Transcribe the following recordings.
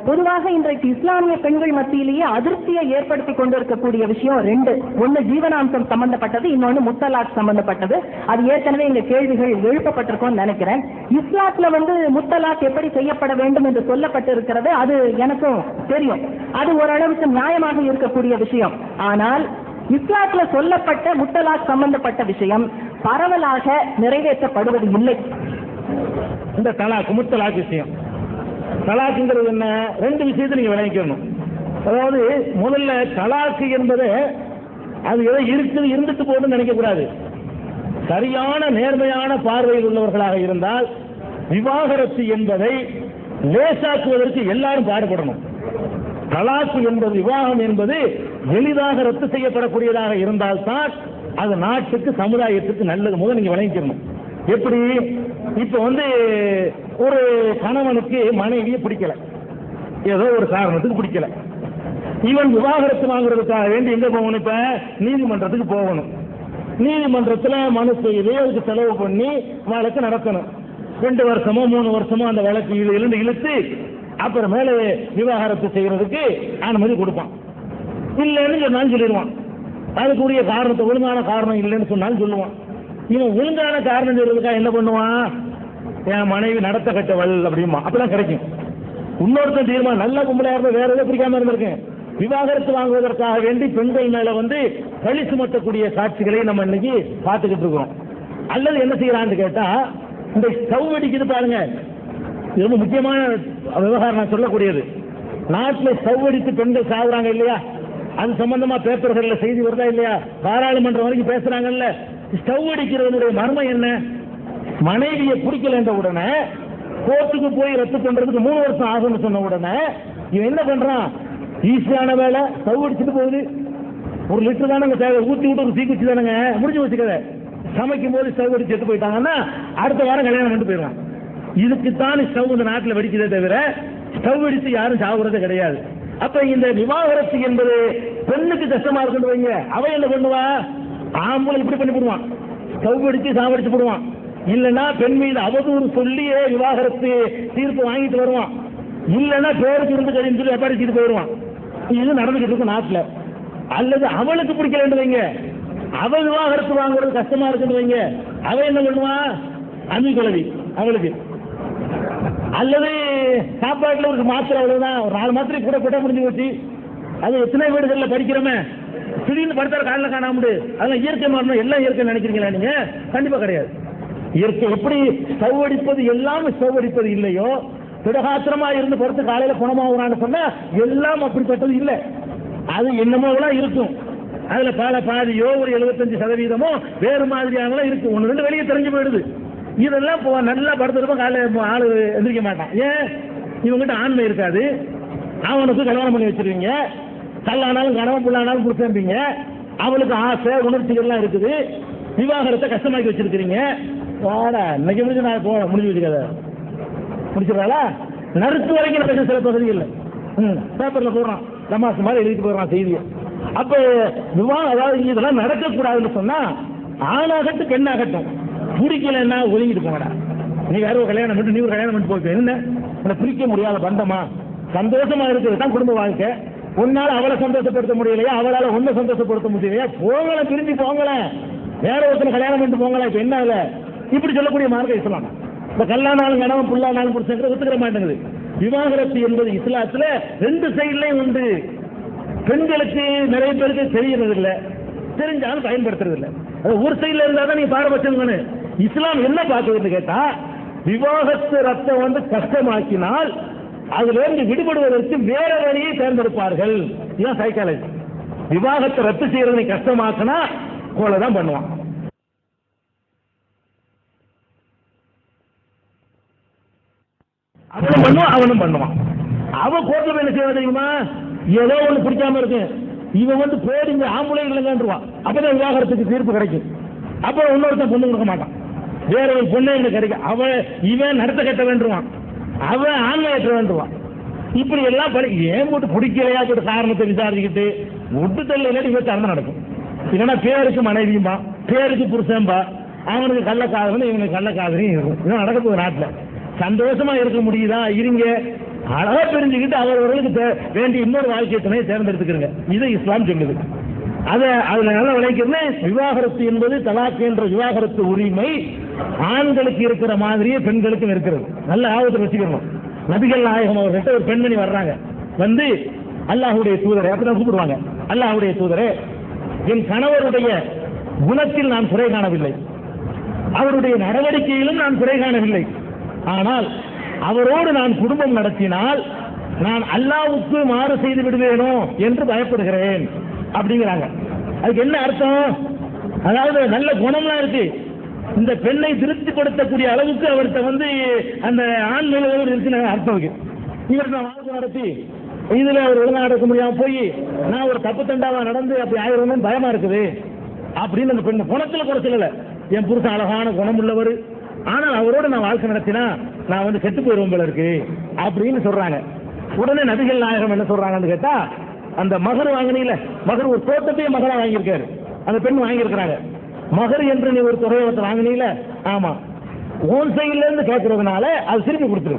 பொதுவாக இன்றைக்கு இஸ்லாமிய பெண்கள் மத்தியிலேயே அதிர்ச்சியை ஏற்படுத்தி கொண்டிருக்கக்கூடிய விஷயம் ரெண்டு. ஒன்னு ஜீவனாம்சம் சம்பந்தப்பட்டது, இன்னொன்னு முத்தலாக் சம்பந்தப்பட்டது. அது ஏற்கனவே இங்க கேள்விகள் எழுப்பப்பட்டிருக்கும் நினைக்கிறேன். இஸ்லாத்துல முத்தலாக் எப்படி செய்யப்பட வேண்டும் என்று சொல்லப்பட்டிருக்கிறது, அது எனக்கும் தெரியும். அது ஓரளவுக்கு நியாயமாக இருக்கக்கூடிய விஷயம். ஆனால் இஸ்லாத்துல சொல்லப்பட்ட முத்தலாக் சம்பந்தப்பட்ட விஷயம் பரவலாக நிறைவேற்றப்படுவது இல்லை. இந்த தலாக் முத்தலாக் விஷயம், தலாக்குங்கிறது என்ன, ரெண்டு விஷயத்தை நீங்க விளங்கிக்கணும். அதாவது முதல்ல தலாக்கு என்பது அது ஏதோ இருக்குது இருந்துட்டு போகணும்னு நினைக்க கூடாது. சரியான நேர்மையான பார்வையில் உள்ளவர்களாக இருந்தால் விவாகரத்து என்பதை லேசாக்குவதற்கு எல்லாரும் பாடுபடணும். தலாக்கு என்பது, விவாகம் என்பது எளிதாக ரத்து செய்யப்படக்கூடியதாக இருந்தால்தான் அது நாட்டுக்கு சமுதாயத்துக்கு நல்லது. முதல் நீங்க விளங்கிக்கணும். எப்படி, இப்ப ஒரு கணவனுக்கு மனைவியை பிடிக்கல, ஏதோ ஒரு காரணத்துக்கு பிடிக்கல, இவன் விவாகரத்து வாங்குறதுக்காக வேண்டி எங்க போகணும், இப்ப நீதிமன்றத்துக்கு போகணும். நீதிமன்றத்தில் மனு செய்து அதுக்கு செலவு பண்ணி வழக்கு நடத்தணும். 2 வருஷமோ 3 வருஷமோ அந்த வழக்கு இழுத்து அப்புறமேல விவாகரத்து செய்யறதுக்கு அனுமதி கொடுப்பான். இல்லைன்னு சொன்னாலும் சொல்லிடுவான். அதுக்குரிய காரணத்தை, ஒழுங்கான காரணம் இல்லைன்னு சொன்னாலும் சொல்லுவான். இவன் ஒழுங்கான காரணம் சொல்றதுக்காக என்ன பண்ணுவான், என் மனைவி நடத்த கட்டவள் அப்படிமா, அப்பெல்லாம் கிடைக்கும். இன்னொருத்தன் தீர்மானம், நல்ல கும்பலையா இருந்தா வேற எதை பிடிக்காம இருந்திருக்கேன், விவாகரத்து வாங்குவதற்காக வேண்டி பெண்கள் மேல பழி சுமத்தக்கூடிய காட்சிகளை நம்ம இன்னைக்கு பார்த்துக்கிட்டு இருக்கிறோம். அல்லது என்ன செய்யறான்னு கேட்டா, இந்த ஸ்டவ் அடிக்குது பாருங்க, இது ரொம்ப முக்கியமான விவகாரம் நான் சொல்லக்கூடியது. நாட்டில் ஸ்டவ் அடித்து பெண்கள் சாகுறாங்க இல்லையா, அது சம்பந்தமா பேப்பர்கள்ல செய்தி வருதா இல்லையா, பாராளுமன்றம் வரைக்கும் பேசுறாங்கல்ல. ஸ்டவ் அடிக்கிறவனுடைய மர்மம் என்ன, மனைவியை பிடிக்கல என்ற உடனே கோர்ட்டுக்கு போய் ரத்து பண்றதுக்கு 3 வருஷம் ஆகும்னு சொன்ன உடனே இவன் என்ன பண்றான், ஈஸியான வேலை, ஸ்டவ் அடிச்சுட்டு போகுது. 1 லிட்டர் தானங்க தேவை, ஊற்றி விட்டு ஒரு சீக்கிச்சு தானங்க முடிஞ்சு வச்சுக்கத. சமைக்கும் போது ஸ்டவ் அடிச்சு எடுத்து போயிட்டாங்கன்னா அடுத்த வாரம் கல்யாணம் பண்ணிட்டு போயிடுவான். இதுக்குத்தான் ஸ்டவ் இந்த நாட்டில் வெடிக்கிறதே தவிர ஸ்டவ் அடித்து யாரும் சாகுறதே கிடையாது. அப்ப இந்த விவாகரத்து என்பது பெண்ணுக்கு கஷ்டமா இருக்குன்னு வைங்க, அவ என்ன பண்ணுவா, ஆம்பளை இப்படி பண்ணி போடுவான், ஸ்டவ் அடிச்சு சாவடிச்சு போடுவான். இல்லைன்னா பெண் மீது அவதூறு சொல்லியே விவாகரத்து தீர்ப்பு வாங்கிட்டு வருவான். இல்லைன்னா பேருக்கு இருந்து கழின்னு சொல்லி எப்பாடிச்சிட்டு போயிடுவான். இது நடந்துகிட்டு இருக்கும் நாட்டில். அல்லது அவளுக்கு பிடிக்கலன்னு வைங்க, அவ விவாகரத்து வாங்குறது கஷ்டமா இருக்குன்னு வைங்க, அவ என்ன பண்ணுவான், அன்பு குழவி அவளுக்கு. அல்லது சாப்பாட்டுல ஒரு மாத்திரை, அவ்வளவுதான், ஒரு 4 மாத்திரை கூட போட்டா முடிஞ்சு போச்சு. அது எத்தனை வீடுகள்ல படிக்கிறோமே, திடீர்னு படுத்தாரு காலில் காணாமடு, அதெல்லாம் இயற்கை மாறணும். எல்லாம் இயற்கை நினைக்கிறீங்களா நீங்க? கண்டிப்பா கிடையாது. இயற்கை எப்படி ஸ்டவ் அடிப்பது எல்லாம் ஸ்டவ் அடிப்பது இல்லையோ, திடகாத்திரமா இருந்து பொறுத்து காலையில குணமாகறான்னு சொன்னா எல்லாம் அப்படிப்பட்டது இல்லை. அது என்னமோலாம் இருக்கும். அதுல பாதியோ ஒரு 75% வேறு மாதிரியான இருக்கு. 1-2 வெளியே தெரிஞ்சு போயிடுது. இதெல்லாம் நல்லா படுத்திருப்போம், காலையில ஆளு எந்திரிக்க மாட்டான். ஏன், இவங்கிட்ட ஆண்மை இருக்காது. அவனுக்கு கல்யாணம் பண்ணி வச்சிருவீங்க, கல்லானாலும் கனவு புள்ளானாலும் கொடுத்தீங்க. அவளுக்கு ஆசை உணர்ச்சிகள்லாம் இருக்குது. விவாகரத்தை கஷ்டமாக்கி வச்சிருக்கிறீங்க. வாடா இன்னைக்கு முடிஞ்சு நான் முடிஞ்சு வச்சுக்காத முடிச்சிடறாளா, நறுக்கு வரைக்கும் பேச சில பகுதி இல்லை. பேப்பர்ல போடுறான், தமாசு மாதிரி எழுதிட்டு போடுறான் செய்தியை. அப்ப அதாவது இதெல்லாம் நடக்கக்கூடாதுன்னு சொன்னா ஆணாகட்டும் பெண்ணாகட்டும் பிடிக்கலன்னா ஒதுங்கிட்டு போங்கடா. நீ வேற ஒரு கல்யாணம் பண்ணிட்டு நீ ஒரு கல்யாணம் பண்ணிட்டு போயிட்டு என்ன பிரிக்க முடியாத பந்தமா, சந்தோஷமா இருக்கிறது தான் குடும்ப வாழ்க்கை. உன்னால அவளை சந்தோஷப்படுத்த முடியலையா, அவளால ஒன்ன சந்தோஷப்படுத்த முடியலையா, போங்கள பிரிஞ்சு போங்கள, வேற ஒருத்தனை கல்யாணம் பண்ணிட்டு போங்களா. இப்ப என்ன இல்ல இப்படி சொல்லக்கூடிய மார்க்கம் இஸ்லாம். இந்த கல்லானாலும் கணவன் புல்லானாலும் புடிச்சங்கிற ஒத்துக்கிற மாட்டேங்குது. விவாகரத்து என்பது இஸ்லாத்துல 2 சைட்லயும் உண்டு. பெண்களுக்கு நிறைய பேருக்கு தெரியறது இல்லை, தெரிஞ்சாலும் பயன்படுத்துறது இல்லை. அது ஒரு சைட்ல இருந்தா தான் நீங்க பாரபட்சம். இஸ்லாம் என்ன பார்க்குதுன்னு கேட்டா, விவாகத்து ரத்தம் கஷ்டமாக்கினால் அதுல இருந்து விடுபடுவதற்கு வேற வழியை தேர்ந்தெடுப்பார்கள். இதுதான் சைக்காலஜி. விவாகத்தை ரத்து செய்யறதை கஷ்டமாக்கினா கொலை தான் பண்ணுவான். அவனும் பண்ணுவான், அவனும் பண்ணுவான். அவன் கோர்ட்ல என்ன செய்ய தெரியுமா, ஏதோ ஒண்ணு பிடிக்காம இருக்கு, இவன் போடுங்க ஆம்பளை இல்லைங்கன்றுவான். அப்பதான் விவாகரத்துக்கு தீர்ப்பு கிடைக்கும். அப்புறம் இன்னொருத்தன் பொண்ணு கொடுக்க மாட்டான், வேற ஒரு பொண்ணு எங்க கிடைக்கும். இவன் நடத்த கட்ட வேண்டுவான், அவன் ஆண்மையற்ற வேண்டுவான். இப்படி எல்லாம் ஏன் போட்டு பிடிக்கலையா போட்டு காரணத்தை விசாரிச்சுக்கிட்டு ஒட்டு தள்ள இவன் நடக்கும். இல்லைன்னா பேருக்கு மனைவியும்பா, பேருக்கு புருஷன்பா, அவனுக்கு கள்ளக்காதலும் இவனுக்கு கள்ளக்காதலையும் இருக்கும். இதெல்லாம் நடக்க போகுது நாட்டில். சந்தோஷமா இருக்க முடியுதா இருங்க, அழகா பிரிஞ்சுக்கிட்டு அவர்களுக்கு வேண்டிய இன்னொரு வாழ்க்கை துணையை தேர்ந்தெடுத்துக்கிறங்க. இது இஸ்லாம் சொல்லுது. அதுல நல்லா விளைக்கிறது, விவாகரத்து என்பது தலாக் என்ற விவாகரத்து உரிமை ஆண்களுக்கு இருக்கிற மாதிரியே பெண்களுக்கும் இருக்கிறது. நல்ல ஆபத்தை வச்சுக்கணும். நபிகள் நாயகம் அவர்கிட்ட ஒரு பெண்மணி வர்றாங்க, வந்து அல்லாஹ்வுடைய தூதரே அப்படிதான் கூப்பிடுவாங்க, அல்லாஹ்வுடைய தூதரே, என் கணவருடைய குணத்தில் நான் குறை காணவில்லை, அவருடைய நடவடிக்கையிலும் நான் குறை காணவில்லை, ஆனால் அவரோடு நான் குடும்பம் நடத்தினால் நான் அல்லாஹ்வுக்கு மாறு செய்து விடுவேனோ என்று பயப்படுகிறேன் அப்படிங்கிறாங்க. அதுக்கு என்ன அர்த்தம்? அதாவது நல்ல குணம்லாம் இருக்கு, இந்த பெண்ணை திருப்திப்படுத்தக்கூடிய அளவுக்கு அவர்கிட்ட வந்து அந்த ஆண் நிலையோடு இருக்குன்னு அர்த்தம் இருக்கு. இவர் நான் வாழ்க்கை நடத்தி இதுல அவர் ஒழுங்கா நடக்க முடியாம போய் நான் ஒரு தப்பு தண்டாவா நடந்து அப்படி ஆயிரணும்னு பயமா இருக்குது அப்படின்னு அந்த பெண்ணு குணத்துல குறைச்சல. என் புருஷன் அழகான குணம் உள்ளவர், ஆனால் அவரோட நான் வாழ்க்கை நடத்தினா நான் வந்து கெட்டு போயிருவோம் போல இருக்கு அப்படின்னு சொல்றாங்க. உடனே நபிகள் நாயகம் என்ன சொல்றாங்கன்னு கேட்டா, அந்த மகர் வாங்கினீல, மகர் ஒரு தோட்டத்தையே மகரா வாங்கியிருக்காரு, அந்த பெண் வாங்கியிருக்கிறாங்க. மகர் என்று நீ ஒரு தொகையை வாங்கினீல, ஆமா, ஓன் சைட்ல இருந்து கேட்கறதுனால அது திருப்பி கொடுத்துரு,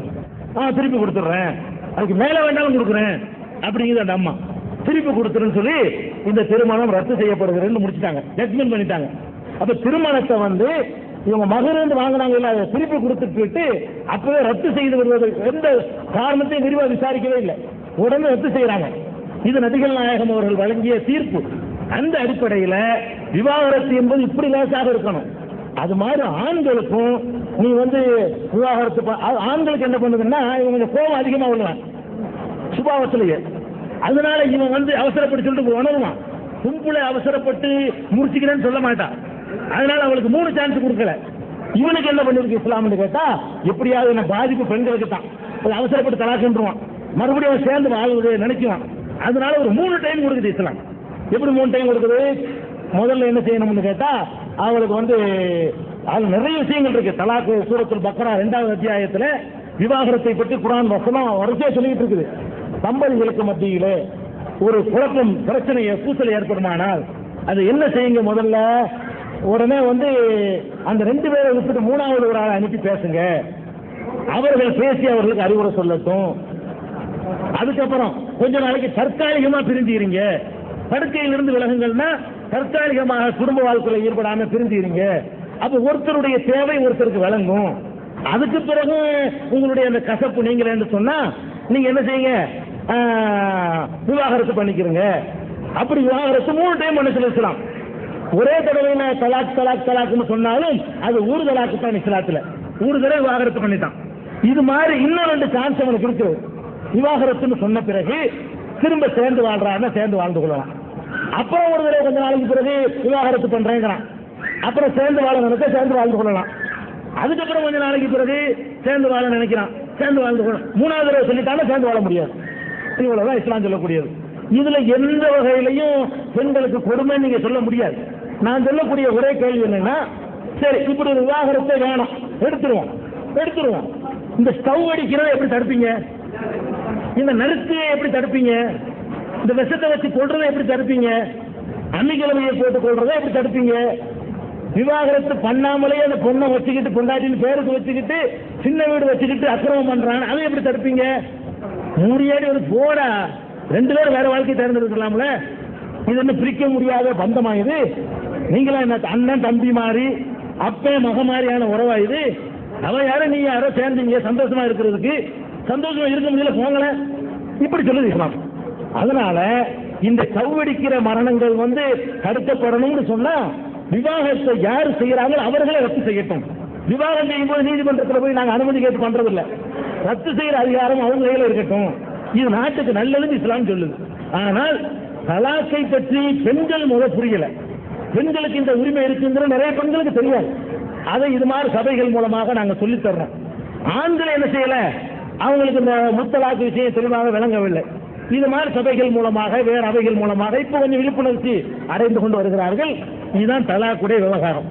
திருப்பி கொடுத்துட்றேன், அதுக்கு மேல வேண்டாலும் கொடுக்குறேன் அப்படிங்குது அந்த அம்மா. திருப்பி கொடுத்துருன்னு சொல்லி இந்த திருமணம் ரத்து செய்யப்படுகிறேன்னு முடிச்சுட்டாங்க, ஜட்மெண்ட் பண்ணிட்டாங்க. அப்ப திருமணத்தை வந்து இவங்க மகர் வாங்கினாங்க இல்ல, அதை திருப்பி கொடுத்துட்டு அப்பவே ரத்து செய்து வருவது எந்த காரணத்தையும் விரிவா விசாரிக்கவே இல்லை, உடனே ரத்து செய்யறாங்க. இது நபிகள் நாயகம் அவர்கள் வழங்கிய தீர்ப்பு. அந்த அடிப்படையில் விவாகரத்து என்பது இப்படி லேசாக இருக்கணும். அது மாதிரி ஆண்களுக்கும் நீ வந்து விவாகரத்து, ஆண்களுக்கு என்ன பண்ணுதுன்னா இவங்க கொஞ்சம் கோபம் அதிகமா உள்ளவன் சுபாவத்திலேயே, அதனால இவன் வந்து அவசரப்பட்டு சொல்லிட்டு உணருவான், கும்பலை அவசரப்பட்டு முடிச்சுக்கிறேன்னு சொல்ல மாட்டான். அதனால அவளுக்கு 3 சான்ஸ் கொடுக்கல. இவனுக்கு என்ன பண்ணிருக்கு இஸ்லாம்னு கேட்டா, எப்படியாவது என்ன பாதிப்பு பெண்களுக்கு தான், அவசரப்பட்டு தலாக்குன்றுவான், மறுபடியும் அவன் சேர்ந்து வாழ்வது நினைக்குவான். அதனால ஒரு 3 டைம் கொடுக்குது இஸ்லாம். எப்படி 3 டைம் கொடுக்குது? முதல்ல என்ன செய்யணும்னு கேட்டா, அவளுக்கு வந்து அது நிறைய விஷயங்கள் இருக்கு. தலாக்கு சூரத்துல் பக்ரா 2வது அத்தியாயத்துல விவாகரத்தை பற்றி குர்ஆன் வசனம் வரிசையா சொல்லிட்டு இருக்குது. தம்பதிகளுக்கு மத்தியிலே ஒரு குழப்பம், பிரச்சனை, பூசல் ஏற்படுமானால் அது என்ன செய்யுங்க? முதல்ல உடனே வந்து அந்த 2 பேரை விட்டுட்டு 3வது ஒரு ஆளை அனுப்பி பேசுங்க, அவர்கள் பேசி அவர்களுக்கு அறிவுரை சொல்லட்டும். அதுக்கப்புறம் கொஞ்ச நாளைக்கு தற்காலிகமா பிரிஞ்சுக்கிறீங்க, படுக்கையிலிருந்து விலகுங்கள்னா தற்காலிகமாக குடும்ப வாழ்க்கையில் ஈடுபடாம பிரிஞ்சுக்கிறீங்க. அப்ப ஒருத்தருடைய தேவை ஒருத்தருக்கு விளங்கும். அதுக்கு பிறகு உங்களுடைய அந்த கசப்பு நீங்களே சொன்னா நீங்க என்ன செய்யுங்க? விவாகரத்து பண்ணிக்கிறீங்க. அப்படி விவாகரத்து 3 டைம் பண்ண சொல்லலாம். ஒரே தடவை தலாக் தலாக் தலாக்னு சொன்னாலும் அது ஊர் தலாக்கு தான் இஸ்லாத்துல. ஊர் தடவை விவாகரத்து பண்ணிட்டான். இது மாதிரி இன்னும் 2 சான்ஸ் அவனுக்கு இருக்கு. விவாகரத்துன்னு சொன்ன பிறகு திரும்ப சேர்ந்து வாழ்றாருன்னா சேர்ந்து வாழ்ந்து கொள்ளலாம். அப்புறம் ஒரு தடவை கொஞ்ச நாளைக்கு பிறகு விவாகரத்து பண்றேங்கிறான், அப்புறம் சேர்ந்து வாழ நினைக்க சேர்ந்து வாழ்ந்து கொள்ளலாம். அதுக்கப்புறம் கொஞ்ச நாளைக்கு பிறகு சேர்ந்து வாழ நினைக்கிறான், சேர்ந்து வாழ்ந்து கொள்ளலாம். 3வது தடவை சொல்லிட்டாலும் சேர்ந்து வாழ முடியாது. இவ்வளவுதான் இஸ்லாம் சொல்லக்கூடியது. இதுல எந்த வகையிலையும் பெண்களுக்கு கொடுமை நீங்க சொல்ல முடியாது. நான் சொல்லக்கூடிய ஒரே கேள்வி என்னன்னா, சரி இப்படி ஒரு விவாகரத்தை வேணும், எடுத்துருவோம். இந்த ஸ்டவ் அடிக்கிறத எப்படி தடுப்பீங்க? இந்த நெருக்கையை எப்படி தடுப்பீங்க? இந்த விஷத்தை வச்சு கொள்றதை எப்படி தடுப்பீங்க? அம்மிக்கிழமையை போட்டு கொள்றதை எப்படி தடுப்பீங்க? விவாகரத்து பண்ணாமலே அந்த பொண்ணை வச்சுக்கிட்டு, பொண்டாட்டின்னு பேருக்கு வச்சுக்கிட்டு, சின்ன வீடு வச்சுக்கிட்டு அக்கிரமம் பண்றாங்க, அதை எப்படி தடுப்பீங்க? மூடியாடி ஒரு போடா, 2 பேரும் வேற வாழ்க்கை தேர்ந்தெடுக்கலாம்ல. இது என்ன பிரிக்க முடியாத பந்தமா? இது நீங்களா என்ன அண்ணன் தம்பி மாதிரி, அப்பே மக மாதிரியான உறவா இது? அவன் யாரும் நீ யாரோ சேர்ந்தீங்க சந்தோஷமா இருக்கிறதுக்கு, சந்தோஷமா இருக்க முடியல போங்கள, இப்படி சொல்லுது இஸ்லாம். அதனால இந்த சவ்வடிக்கிற மரணங்கள் வந்து தடுக்கப்படணும்னு சொன்னா விவாகத்தை யார் செய்யறாங்களோ அவர்களே ரத்து செய்யட்டும். விவாகம் செய்யும் போது நீதிமன்றத்தில் போய் நாங்கள் அனுமதி கேட்டு பண்றது இல்ல, ரத்து செய்யற அதிகாரம் அவங்க கையில இருக்கட்டும். இது நாட்டுக்கு நல்லதுன்னு இஸ்லாம் சொல்லுது. ஆனால் தலாக்கை பற்றி பெண்கள் புரியல. பெண்களுக்கு இந்த உரிமை இருக்குங்கிற நிறைய பெண்களுக்கு தெரியாது. அதை இது மாதிரி சபைகள் மூலமாக நாங்க சொல்லித் தர்றோம். ஆண்கள் என்ன செய்யல, அவங்களுக்கு இந்த முத்தலாக்கு விஷயம் தெளிவாக விளங்கவில்லை. இது மாதிரி சபைகள் மூலமாக, வேற அவைகள் மூலமாக இப்ப கொஞ்சம் விழிப்புணர்ச்சி அடைந்து கொண்டு வருகிறார்கள். இதுதான் தலாக்குடைய விவகாரம்.